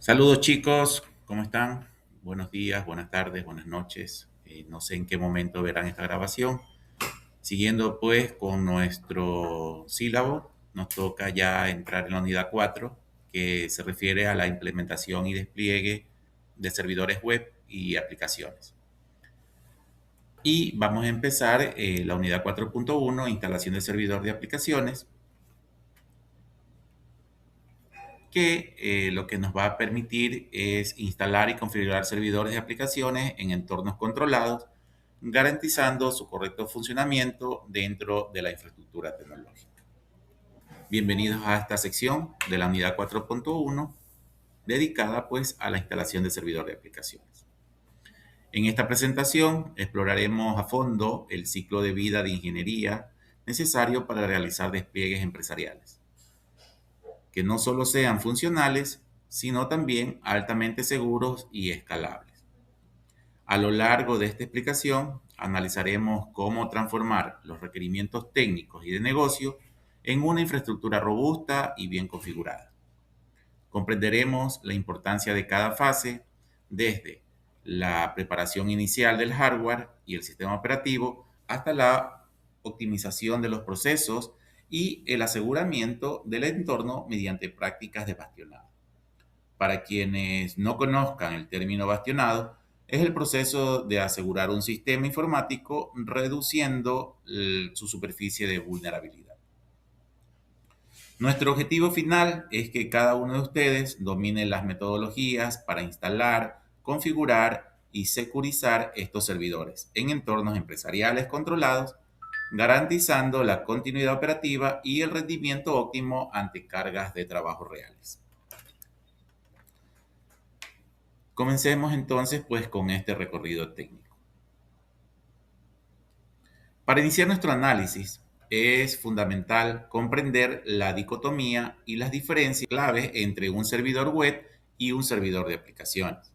Saludos chicos, ¿cómo están? Buenos días, buenas tardes, buenas noches. No sé en qué momento verán esta grabación. Siguiendo pues con nuestro sílabo, nos toca ya entrar en la unidad 4, que se refiere a la implementación y despliegue de servidores web y aplicaciones. Y vamos a empezar la unidad 4.1, instalación de servidor de aplicaciones, que lo que nos va a permitir es instalar y configurar servidores de aplicaciones en entornos controlados, garantizando su correcto funcionamiento dentro de la infraestructura tecnológica. Bienvenidos a esta sección de la unidad 4.1 dedicada pues a la instalación de servidores de aplicaciones. En esta presentación exploraremos a fondo el ciclo de vida de ingeniería necesario para realizar despliegues empresariales que no solo sean funcionales, sino también altamente seguros y escalables. A lo largo de esta explicación, analizaremos cómo transformar los requerimientos técnicos y de negocio en una infraestructura robusta y bien configurada. Comprenderemos la importancia de cada fase, desde la preparación inicial del hardware y el sistema operativo hasta la optimización de los procesos y el aseguramiento del entorno mediante prácticas de bastionado. Para quienes no conozcan el término bastionado, es el proceso de asegurar un sistema informático reduciendo su superficie de vulnerabilidad. Nuestro objetivo final es que cada uno de ustedes domine las metodologías para instalar, configurar y securizar estos servidores en entornos empresariales controlados, garantizando la continuidad operativa y el rendimiento óptimo ante cargas de trabajo reales. Comencemos entonces pues con este recorrido técnico. Para iniciar nuestro análisis, es fundamental comprender la dicotomía y las diferencias claves entre un servidor web y un servidor de aplicaciones.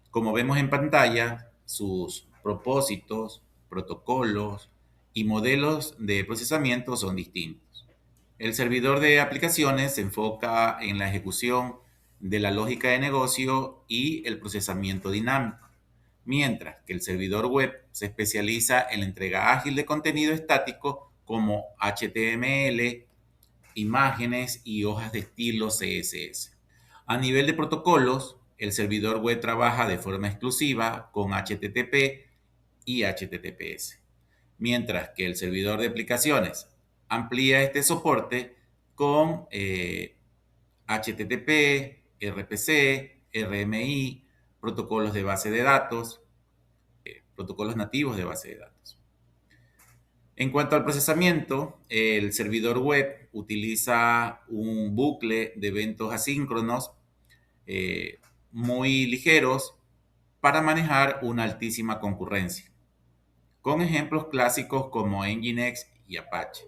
Como vemos en pantalla, sus propósitos, protocolos y modelos de procesamiento son distintos. El servidor de aplicaciones se enfoca en la ejecución de la lógica de negocio y el procesamiento dinámico, mientras que el servidor web se especializa en la entrega ágil de contenido estático como HTML, imágenes y hojas de estilo CSS. A nivel de protocolos, el servidor web trabaja de forma exclusiva con HTTP y HTTPS, mientras que el servidor de aplicaciones amplía este soporte con HTTP, RPC, RMI, protocolos de base de datos, protocolos nativos de base de datos. En cuanto al procesamiento, el servidor web utiliza un bucle de eventos asíncronos muy ligeros para manejar una altísima concurrencia, con ejemplos clásicos como Nginx y Apache.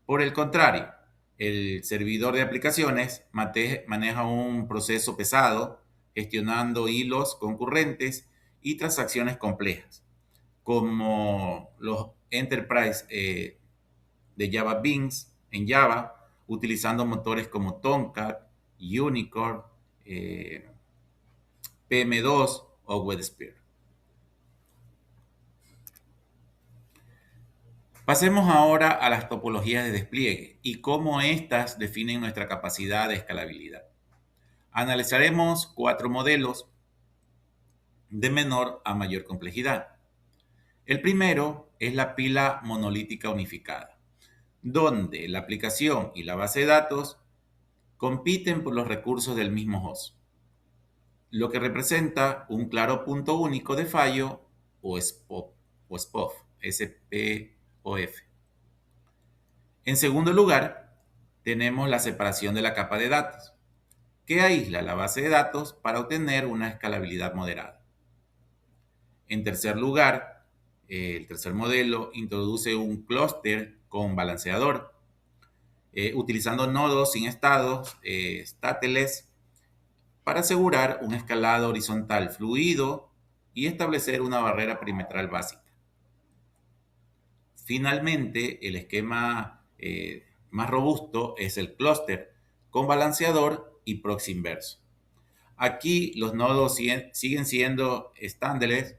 Por el contrario, el servidor de aplicaciones maneja un proceso pesado, gestionando hilos concurrentes y transacciones complejas, como los Enterprise de Java Beans en Java, utilizando motores como Tomcat, Unicorn, PM2 o WebSphere. Pasemos ahora a las topologías de despliegue y cómo éstas definen nuestra capacidad de escalabilidad. Analizaremos 4 modelos de menor a mayor complejidad. El primero es la pila monolítica unificada, donde la aplicación y la base de datos compiten por los recursos del mismo host, lo que representa un claro punto único de fallo o SPOF, SPOF. En segundo lugar, tenemos la separación de la capa de datos, que aísla la base de datos para obtener una escalabilidad moderada. En tercer lugar, el tercer modelo introduce un clúster con balanceador, utilizando nodos sin estados, stateless, para asegurar un escalado horizontal fluido y establecer una barrera perimetral básica. Finalmente, el esquema más robusto es el clúster con balanceador y proxy inverso, Aquí los nodos siguen siendo estándares,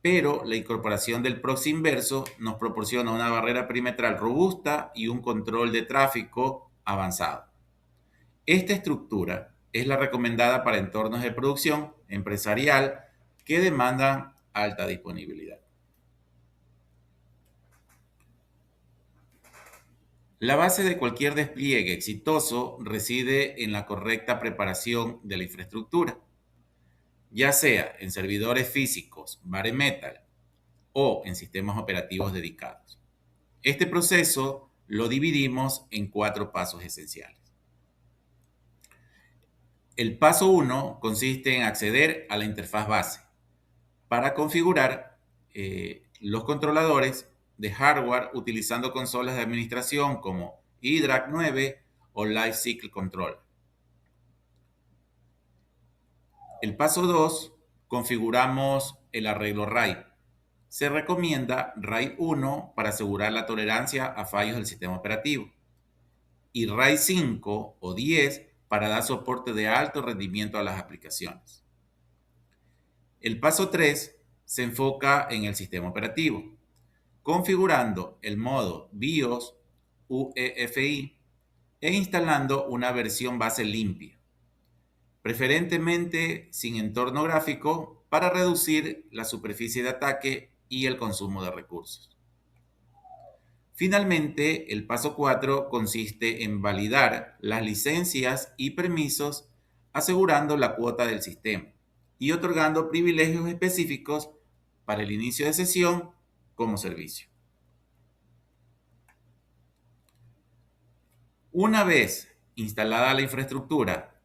pero la incorporación del proxy inverso nos proporciona una barrera perimetral robusta y un control de tráfico avanzado. Esta estructura es la recomendada para entornos de producción empresarial que demandan alta disponibilidad. La base de cualquier despliegue exitoso reside en la correcta preparación de la infraestructura, ya sea en servidores físicos, bare metal o en sistemas operativos dedicados. Este proceso lo dividimos en 4 pasos esenciales. El paso 1 consiste en acceder a la interfaz base para configurar los controladores de hardware utilizando consolas de administración como iDRAC 9 o Lifecycle Control. El paso 2, configuramos el arreglo RAID. Se recomienda RAID 1 para asegurar la tolerancia a fallos del sistema operativo y RAID 5 o 10 para dar soporte de alto rendimiento a las aplicaciones. El paso 3 se enfoca en el sistema operativo, configurando el modo BIOS UEFI e instalando una versión base limpia, preferentemente sin entorno gráfico para reducir la superficie de ataque y el consumo de recursos. Finalmente, el paso 4 consiste en validar las licencias y permisos asegurando la cuota del sistema y otorgando privilegios específicos para el inicio de sesión como servicio. Una vez instalada la infraestructura,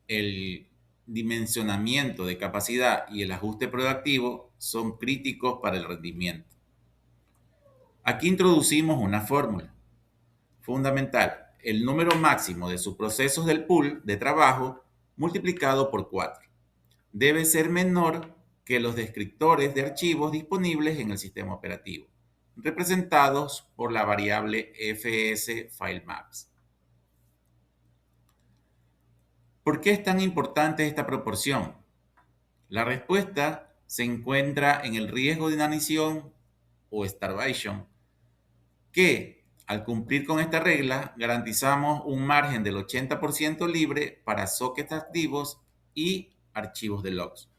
el dimensionamiento de capacidad y el ajuste proactivo son críticos para el rendimiento. Aquí introducimos una fórmula fundamental: el número máximo de subprocesos del pool de trabajo multiplicado por 4. Debe ser menor que los descriptores de archivos disponibles en el sistema operativo, representados por la variable fs_filemaps. ¿Por qué es tan importante esta proporción? La respuesta se encuentra en el riesgo de inanición o starvation, que al cumplir con esta regla garantizamos un margen del 80% libre para sockets activos y archivos de logs.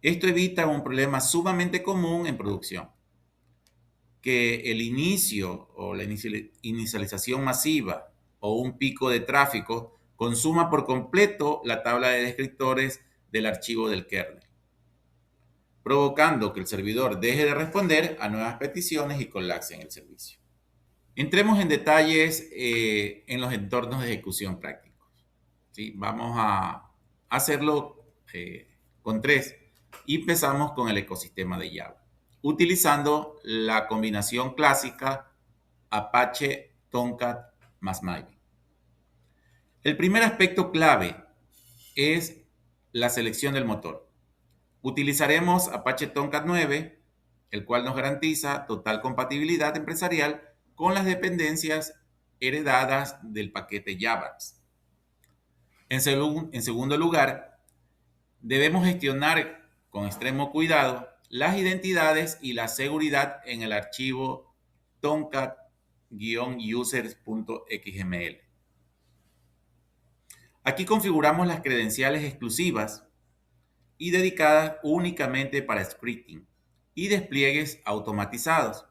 Esto evita un problema sumamente común en producción, que el inicio o la inicialización masiva o un pico de tráfico consuma por completo la tabla de descriptores del archivo del kernel, provocando que el servidor deje de responder a nuevas peticiones y colapse en el servicio. Entremos en detalles en los entornos de ejecución prácticos. ¿Sí? Vamos a hacerlo con 3 y empezamos con el ecosistema de Java, utilizando la combinación clásica Apache Tomcat más Maven. El primer aspecto clave es la selección del motor. Utilizaremos Apache Tomcat 9, el cual nos garantiza total compatibilidad empresarial con las dependencias heredadas del paquete JAVAX. En segundo lugar, debemos gestionar con extremo cuidado las identidades y la seguridad en el archivo tomcat-users.xml. Aquí configuramos las credenciales exclusivas y dedicadas únicamente para scripting y despliegues automatizados,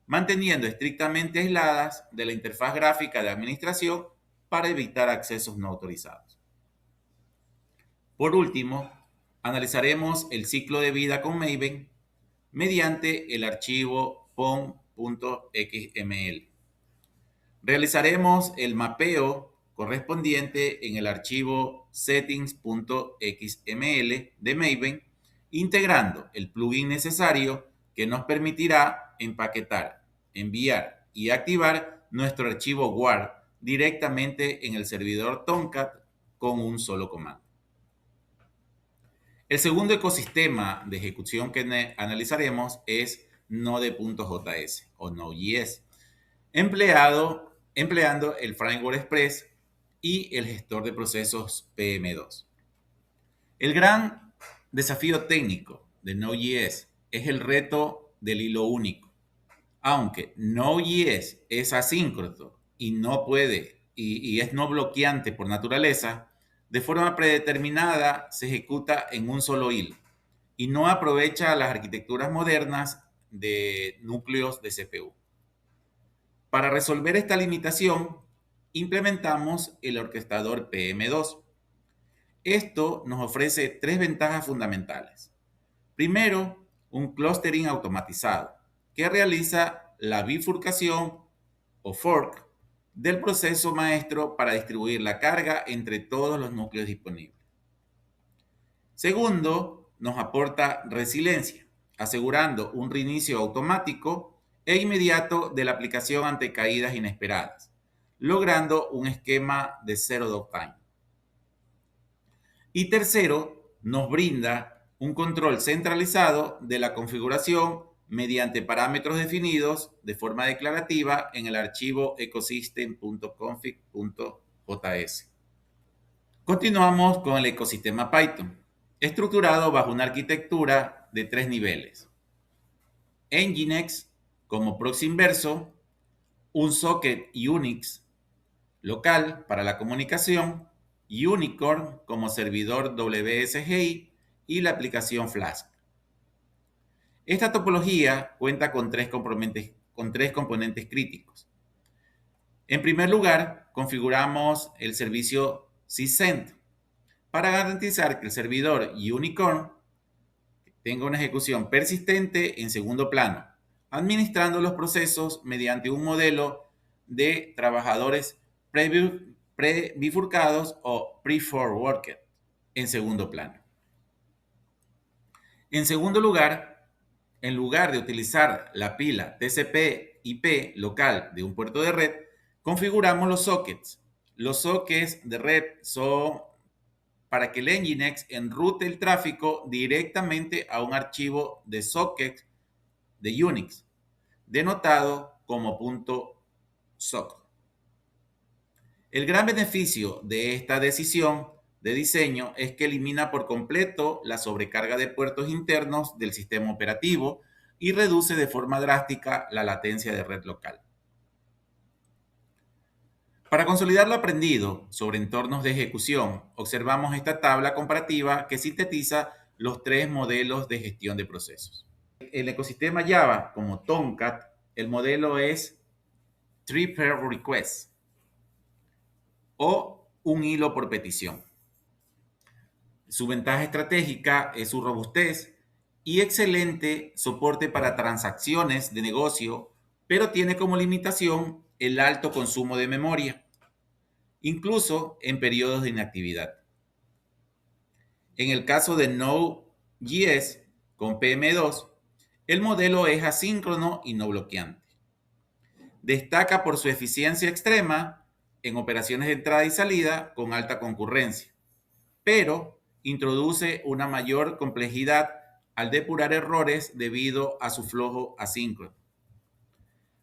manteniendo estrictamente aisladas de la interfaz gráfica de administración para evitar accesos no autorizados. Por último, analizaremos el ciclo de vida con Maven mediante el archivo pom.xml. Realizaremos el mapeo correspondiente en el archivo settings.xml de Maven, integrando el plugin necesario que nos permitirá empaquetar, enviar y activar nuestro archivo WAR directamente en el servidor Tomcat con un solo comando. El segundo ecosistema de ejecución que analizaremos es Node.js o Node.js, empleando el Framework Express y el gestor de procesos PM2. El gran desafío técnico de Node.js es el reto del hilo único. Aunque Node.js es asíncrono y no puede y es no bloqueante por naturaleza, de forma predeterminada se ejecuta en un solo hilo y no aprovecha las arquitecturas modernas de núcleos de CPU. Para resolver esta limitación, implementamos el orquestador PM2. Esto nos ofrece tres ventajas fundamentales. Primero, un clustering automatizado que realiza la bifurcación o fork del proceso maestro para distribuir la carga entre todos los núcleos disponibles. Segundo, nos aporta resiliencia, asegurando un reinicio automático e inmediato de la aplicación ante caídas inesperadas, logrando un esquema de cero downtime. Y tercero, nos brinda un control centralizado de la configuración mediante parámetros definidos de forma declarativa en el archivo ecosystem.config.js. Continuamos con el ecosistema Python, estructurado bajo una arquitectura de tres niveles. Nginx como proxy inverso, un socket Unix local para la comunicación, Unicorn como servidor WSGI y la aplicación Flask. Esta topología cuenta con tres componentes críticos. En primer lugar, configuramos el servicio sysend para garantizar que el servidor Unicorn tenga una ejecución persistente en segundo plano, administrando los procesos mediante un modelo de trabajadores pre-bifurcados o pre-forwarded en segundo plano. En segundo lugar, en lugar de utilizar la pila TCP/IP local de un puerto de red, configuramos los sockets. Los sockets de red son para que el Nginx enrute el tráfico directamente a un archivo de socket de Unix, denotado como .sock. El gran beneficio de esta decisión de diseño es que elimina por completo la sobrecarga de puertos internos del sistema operativo y reduce de forma drástica la latencia de red local. Para consolidar lo aprendido sobre entornos de ejecución, observamos esta tabla comparativa que sintetiza los tres modelos de gestión de procesos. El ecosistema Java, como Tomcat, el modelo es Tree per Request o un hilo por petición. Su ventaja estratégica es su robustez y excelente soporte para transacciones de negocio, pero tiene como limitación el alto consumo de memoria, incluso en periodos de inactividad. En el caso de Node.js con PM2, el modelo es asíncrono y no bloqueante. Destaca por su eficiencia extrema en operaciones de entrada y salida con alta concurrencia, pero introduce una mayor complejidad al depurar errores debido a su flujo asíncrono.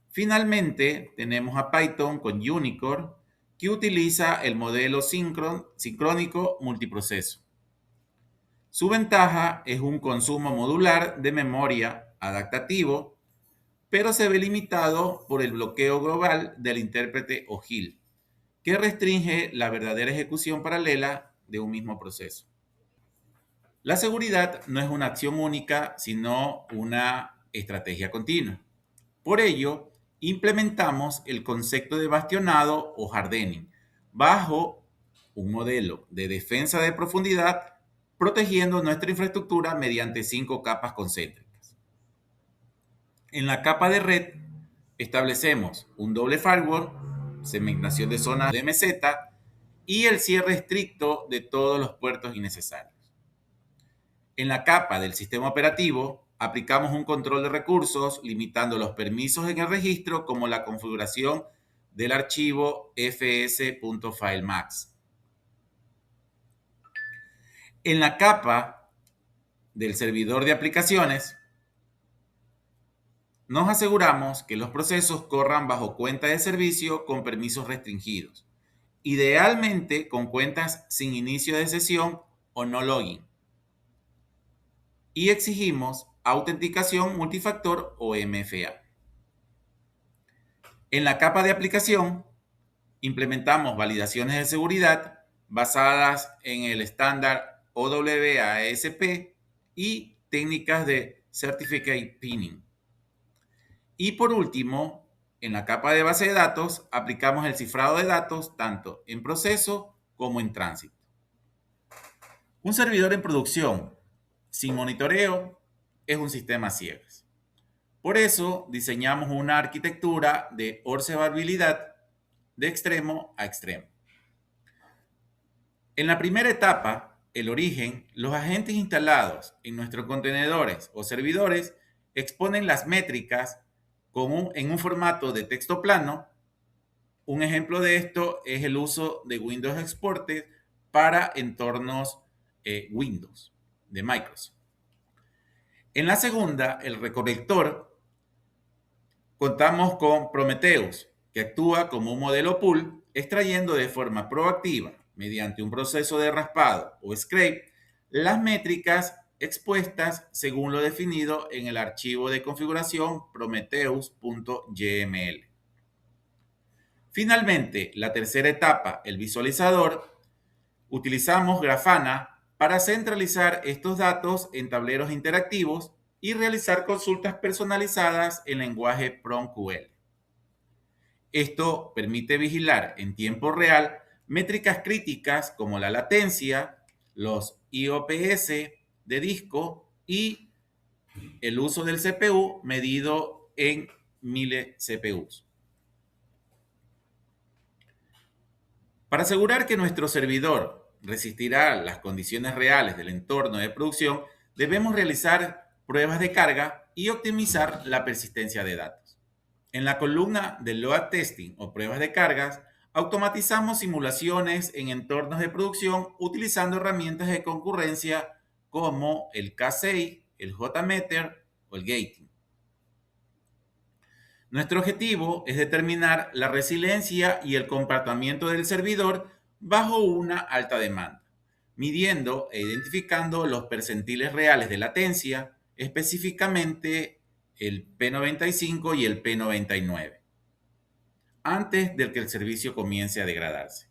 Finalmente, tenemos a Python con Unicorn, que utiliza el modelo sincrónico multiproceso. Su ventaja es un consumo modular de memoria adaptativo, pero se ve limitado por el bloqueo global del intérprete OGIL, que restringe la verdadera ejecución paralela de un mismo proceso. La seguridad no es una acción única, sino una estrategia continua. Por ello, implementamos el concepto de bastionado o hardening bajo un modelo de defensa de profundidad, protegiendo nuestra infraestructura mediante 5 capas concéntricas. En la capa de red, establecemos un doble firewall, segmentación de zonas de meseta y el cierre estricto de todos los puertos innecesarios. En la capa del sistema operativo, aplicamos un control de recursos limitando los permisos en el registro como la configuración del archivo fs.filemax. En la capa del servidor de aplicaciones, nos aseguramos que los procesos corran bajo cuenta de servicio con permisos restringidos, idealmente con cuentas sin inicio de sesión o no login, y exigimos autenticación multifactor o MFA. En la capa de aplicación, implementamos validaciones de seguridad basadas en el estándar OWASP y técnicas de Certificate Pinning. Y por último, en la capa de base de datos, aplicamos el cifrado de datos tanto en proceso como en tránsito. Un servidor en producción sin monitoreo es un sistema a ciegas. Por eso diseñamos una arquitectura de observabilidad de extremo a extremo. En la primera etapa, el origen, los agentes instalados en nuestros contenedores o servidores exponen las métricas en un formato de texto plano. Un ejemplo de esto es el uso de Windows Exported para entornos Windows de Microsoft. En la segunda, el recolector, contamos con Prometheus, que actúa como un modelo pool, extrayendo de forma proactiva, mediante un proceso de raspado o scrape, las métricas expuestas según lo definido en el archivo de configuración prometheus.yml. Finalmente, la tercera etapa, el visualizador, utilizamos Grafana para centralizar estos datos en tableros interactivos y realizar consultas personalizadas en lenguaje PromQL. Esto permite vigilar en tiempo real métricas críticas como la latencia, los IOPS de disco y el uso del CPU medido en miles-CPUs. Para asegurar que nuestro servidor resistirá las condiciones reales del entorno de producción, debemos realizar pruebas de carga y optimizar la persistencia de datos. En la columna de load testing o pruebas de cargas, automatizamos simulaciones en entornos de producción utilizando herramientas de concurrencia como el K6, el JMeter o el Gating. Nuestro objetivo es determinar la resiliencia y el comportamiento del servidor bajo una alta demanda, midiendo e identificando los percentiles reales de latencia, específicamente el P95 y el P99, antes de que el servicio comience a degradarse.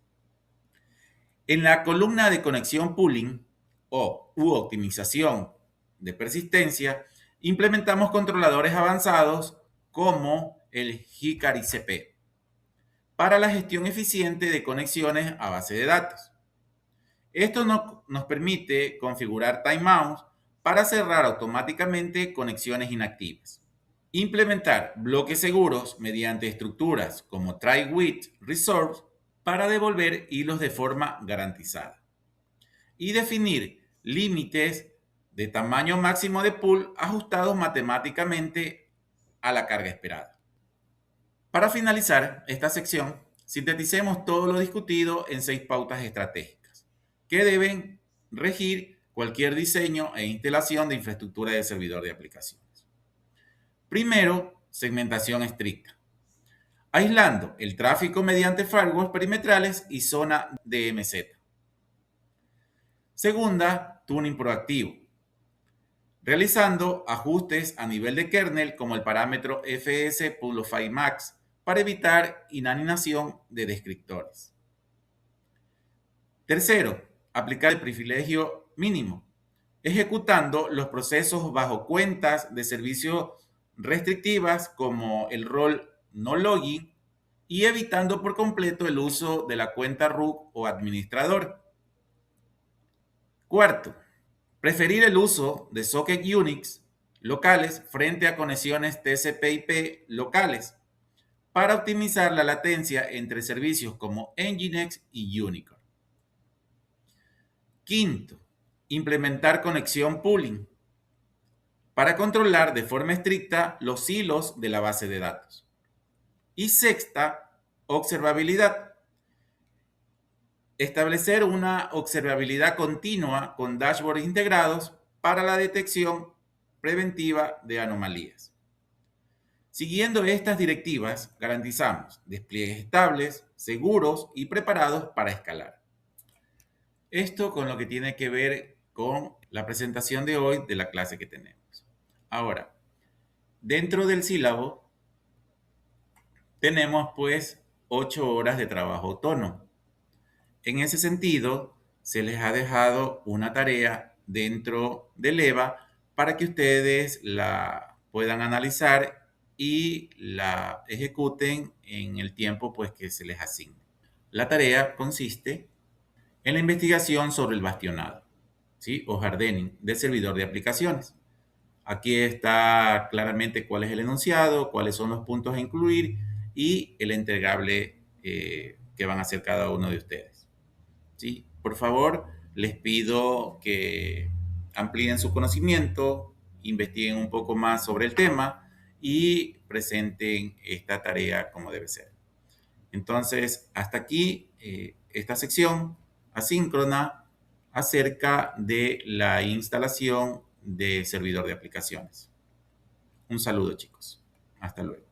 En la columna de conexión pooling u optimización de persistencia, implementamos controladores avanzados como el Hikari CP para la gestión eficiente de conexiones a base de datos. Esto nos permite configurar timeouts para cerrar automáticamente conexiones inactivas. Implementar bloques seguros mediante estructuras como try with resolve para devolver hilos de forma garantizada. Y definir límites de tamaño máximo de pool ajustados matemáticamente a la carga esperada. Para finalizar esta sección, sinteticemos todo lo discutido en 6 pautas estratégicas que deben regir cualquier diseño e instalación de infraestructura de servidor de aplicaciones. Primero, segmentación estricta, aislando el tráfico mediante firewalls perimetrales y zona DMZ. Segunda, tuning proactivo, realizando ajustes a nivel de kernel como el parámetro fs.max para evitar inanimación de descriptores. Tercero, aplicar el privilegio mínimo, ejecutando los procesos bajo cuentas de servicio restrictivas como el rol no login y evitando por completo el uso de la cuenta root o administrador. Cuarto, preferir el uso de socket Unix locales frente a conexiones TCP/IP locales para optimizar la latencia entre servicios como Nginx y Unicorn. Quinto, implementar conexión pooling para controlar de forma estricta los hilos de la base de datos. Y sexta, observabilidad. Establecer una observabilidad continua con dashboards integrados para la detección preventiva de anomalías. Siguiendo estas directivas, garantizamos despliegues estables, seguros y preparados para escalar. Esto con lo que tiene que ver con la presentación de hoy de la clase que tenemos. Ahora, dentro del sílabo tenemos pues 8 horas de trabajo autónomo. En ese sentido, se les ha dejado una tarea dentro del EVA para que ustedes la puedan analizar y la ejecuten en el tiempo pues, que se les asigne. La tarea consiste en la investigación sobre el bastionado, ¿sí? O hardening del servidor de aplicaciones. Aquí está claramente cuál es el enunciado, cuáles son los puntos a incluir y el entregable que van a hacer cada uno de ustedes. ¿Sí? Por favor, les pido que amplíen su conocimiento, investiguen un poco más sobre el tema y presenten esta tarea como debe ser. Entonces, hasta aquí esta sección asíncrona acerca de la instalación de servidor de aplicaciones. Un saludo, chicos. Hasta luego.